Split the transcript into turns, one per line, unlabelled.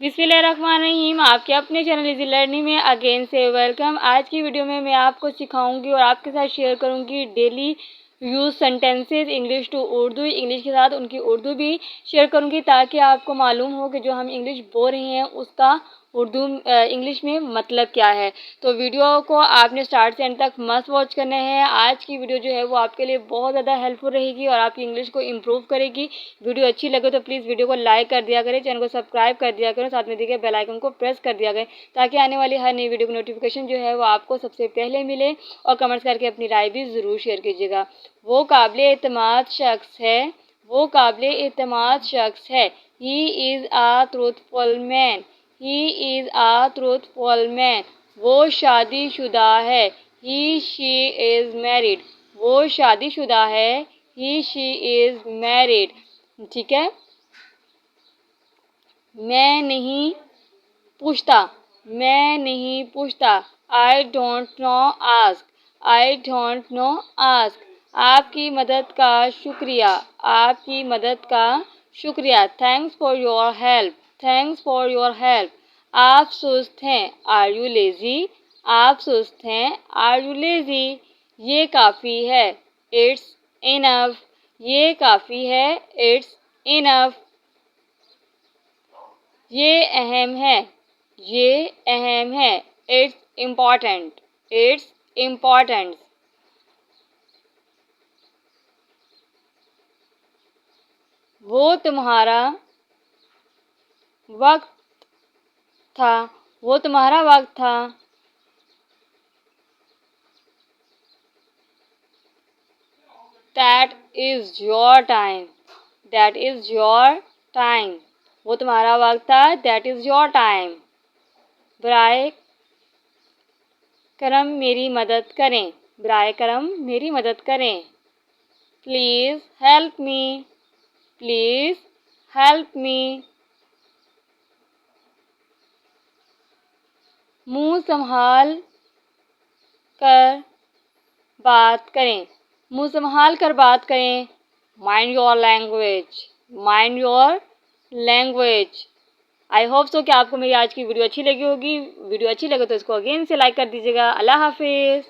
बिस्मिल्लाहिर्रहमानिर्रहीम। आपके अपने चैनल इजी लर्निंग में अगेन से वेलकम। आज की वीडियो में मैं आपको सिखाऊंगी और आपके साथ शेयर करूंगी daily use sentences English to Urdu. English के साथ उनकी उर्दू भी शेयर करूंगी ताकि आपको मालूम हो कि जो हम इंग्लिश बोल रहे हैं उसका उर्दू इंग्लिश में मतलब क्या है। तो वीडियो को आपने स्टार्ट से एंड तक मस्ट वॉच करना है। आज की वीडियो जो है वो आपके लिए बहुत ज़्यादा हेल्पफुल रहेगी और आपकी इंग्लिश को इम्प्रूव करेगी। वीडियो अच्छी लगे तो प्लीज़ वीडियो को लाइक कर दिया करें, चैनल को सब्सक्राइब कर दिया करें, साथ में दिए गए बेल आइकन को प्रेस कर दिया करें ताकि आने वाली हर नई वीडियो की नोटिफिकेशन जो है वो आपको सबसे पहले मिले। और कमेंट्स करके अपनी राय भी ज़रूर शेयर कीजिएगा। वो काबिल एतमाद शख्स है, वो काबिल एतमाद शख्स है। He is a truthful man, he is a truthful man. वो शादीशुदा है, ही शी इज़ मैरिड, वो शादीशुदा है, ही शी इज़ मैरिड। ठीक है। मैं नहीं पूछता, मैं नहीं पूछता। I don't know ask, I don't know ask. आपकी मदद का शुक्रिया, आपकी मदद का शुक्रिया। Thanks for your help, thanks for your help. आप सुस्त हैं, आर यू लेजी, आप सुस्त हैं, आर यू लेजी। ये काफ़ी है, इट्स इनफ, ये काफ़ी है, इट्स इनफ। ये अहम है, ये अहम है, इट्स इम्पॉर्टेंट, इट्स इम्पॉर्टेंट। वो तुम्हारा वक्त था, वो तुम्हारा वक्त था। That is your time, that is your time. वो तुम्हारा वक्त था, दैट इज़ योर टाइम। बराए करम मेरी मदद करें, बराए करम मेरी मदद करें। Please help me, please help me. मुंह संभाल कर बात करें, मुंह संभाल कर बात करें। Mind your language, mind your language. I hope so कि आपको मेरी आज की वीडियो अच्छी लगी होगी। वीडियो अच्छी लगे तो इसको अगेन से लाइक कर दीजिएगा। अल्लाह हाफिज़।